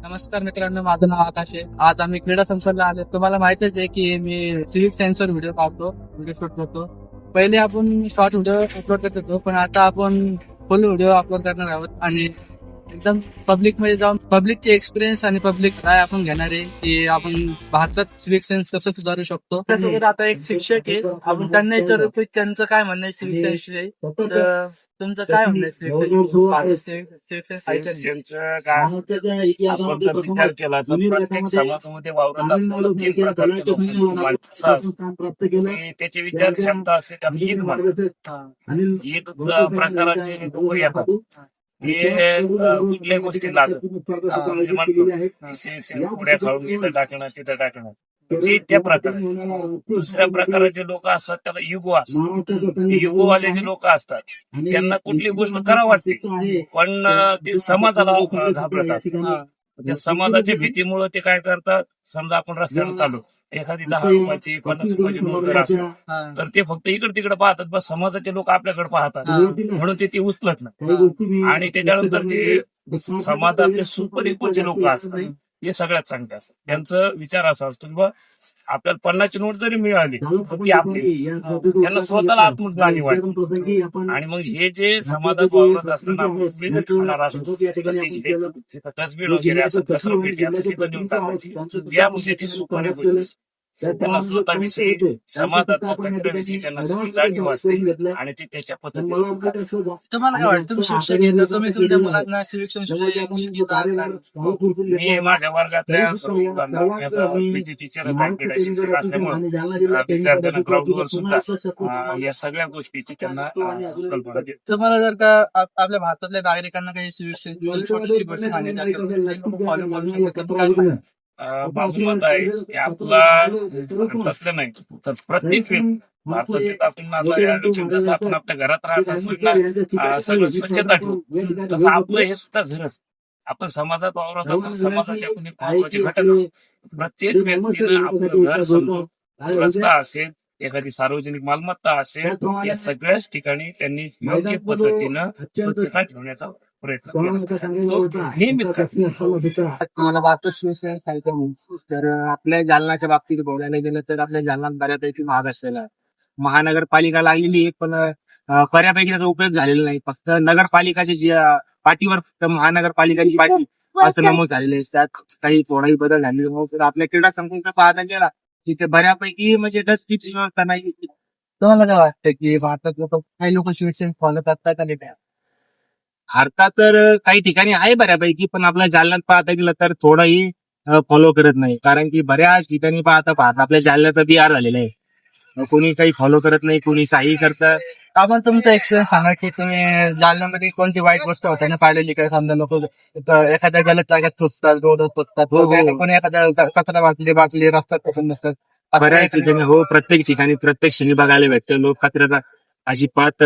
नमस्कार मित्रांनो, माझं नाव आकाश आहे. आज आम्ही क्रीडा संस्थेला आलो. तुम्हाला माहितच आहे की मी सिविक सायन्सवर व्हिडिओ शूट करतो. पहिले आपण शॉर्ट व्हिडिओ अपलोड करत होतो, पण आता आपण फुल व्हिडिओ अपलोड करणार आहोत आणि एकदम पब्लिक मध्ये जाऊन पब्लिकचे एक्सपिरियन्स आणि पब्लिक काय आपण घेणार आहे की आपण भारतात सिविक सायन्स कसं सुधारू शकतो. त्यासोबत आता एक शिक्षक आहे, आपण त्यांना विचारू की त्यांचं काय म्हणणं आहे सिविक सायन्स विषयी. तर तुमचं काय म्हणणं आहे सिविक सायन्स? आपण जर विचार केला तर प्रत्येक समाजामध्ये वावरत असलेलं 3 प्रकारचे लोकांची माणसं असतात. आणि त्याची विचार क्षमता असते त्याला ईद म्हणतात. ईद प्रकाराचे लोक येतात. ते कुठल्याही गोष्टी लाजत म्हणजे म्हणतो पुढ्या खाऊन इथं टाकणं तिथं टाकणं ते त्या प्रकाराचे. दुसऱ्या प्रकाराचे लोक असतात त्याला युगो असतात. युगो वाले जे लोक असतात त्यांना कुठली गोष्ट करा वाटते पण ते समाजाला घाबरत असतात. त्या समाजाच्या भीतीमुळे ते काय करतात, समजा आपण रस्त्यावर चालू एखादी 10 रुपयाची 50 रुपयाची नोट जर असेल तर ते फक्त इकडे तिकडे पाहतात, बस समाजाचे लोक आपल्याकडे पाहतात म्हणून ते उचलत नाही. आणि त्याच्यानंतर जे समाजातले सुपर इकोचे लोक असतात हे सगळ्यात चांगले असतात. त्यांचा विचार असा असतो की बा आपल्याला 50ची नोट जरी मिळाली तर ती आपली, त्यांना स्वतःला आत्मग्लानी वाटते. आणि मग हे जे समाजात वावरत असताना मी जर खाणार असतो डस्टबिन वगैरे असं कचरा पेटी असं तिथं नेऊन टाकायची. यामध्ये ती सुपारी बोलते. त्यांना स्वतःविषयी समाजात कचऱ्याविषयी त्यांना सगळी जाणीव असते आणि ते त्याच्या पद्धतीने. तुम्हाला काय वाटतं, तुम्ही शिक्षक आहे, तुम्ही तुमच्या मुलांना सिविक सायन्स मी माझ्या वर्गातल्या सर्व मुलांना पीटी टीचर क्रीडा शिक्षक असल्यामुळे विद्यार्थ्यांना ग्राउंडवर सुद्धा या सगळ्या गोष्टीची त्यांना कल्पना देतो. तुम्हाला जर का आपल्या भारतातल्या नागरिकांना काही सिविक सायन्स छोटी गोष्ट सांगायची असेल फॉलो करू शकतो, माझं मत आहे की आपला भारतातलं नाही तर प्रत्येक व्यक्ती भारतात आपण जसं आपण आपल्या घरात राहत असताना सगळं स्वच्छता ठेवू तर आपलं हे सुद्धा घरच. आपण समाजात वावरत असतो, समाजाच्या कोणी महत्वाची घटना प्रत्येक व्यक्तीनं आपलं घर समजून रस्ता असेल एखादी सार्वजनिक मालमत्ता असेल या सगळ्याच ठिकाणी त्यांनी योग्य पद्धतीनं स्वच्छता ठेवण्याचा प्रयत्न मला वाहतूक शिवसेना साहित्य. तर आपल्या जालनाच्या बाबतीत बोलायला गेलं तर आपल्या जालन्यात बऱ्यापैकी महाग असलेला आहे. महानगरपालिका लागलेली आहे पण बऱ्यापैकी त्याचा उपयोग झालेला नाही. फक्त नगरपालिकाच्या जी पाठीवर फक्त महानगरपालिकाची पाठी असं नमूद झालेलं आहे. त्यात काही थोडाही बदल झालेला. आपल्या क्रीडा संकुलाचा पाहता गेला तिथे बऱ्यापैकी म्हणजे डस्टबिनची व्यवस्था नाही. तुम्हाला काय वाटतं की भारतात काही लोक शिवसेना फॉलो करतात का नाही? भारतात तर काही ठिकाणी आहे बऱ्यापैकी, पण आपल्या जालन्यात पाहता गेलं तर थोडाही फॉलो करत नाही. कारण की बऱ्याच ठिकाणी पाहता आपल्या जालन्यात बिहार झालेलं आहे. कोणी काही फॉलो करत नाही, कोणी काही करतं. आपण तुमचा एक्सपिरियन्स सांगा की तुम्ही जालन्यामध्ये कोणती वाईट गोष्ट होत्या ना पाहिलेली काय? समजा लोक एखाद्या गलत जागेत थुकतात, रोड थुकतात, कोणी एखाद्या कचरा बाटली रस्त्यात फेकून नसतात. बऱ्याच ठिकाणी प्रत्येक ठिकाणी प्रत्येक क्षणी बघायला भेटतं. लोक कचऱ्याचा अजिबात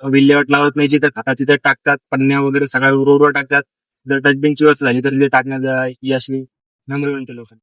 विल्हेवाट लावत नाही. जिथं खातात तिथे टाकतात, पन्न्या वगैरे सगळ्या रोडवर टाकतात. जर डस्टबिनची व्यवस्था झाली तर तिथे टाकण्यात यावी अशी नम्र विनंती लोकांना.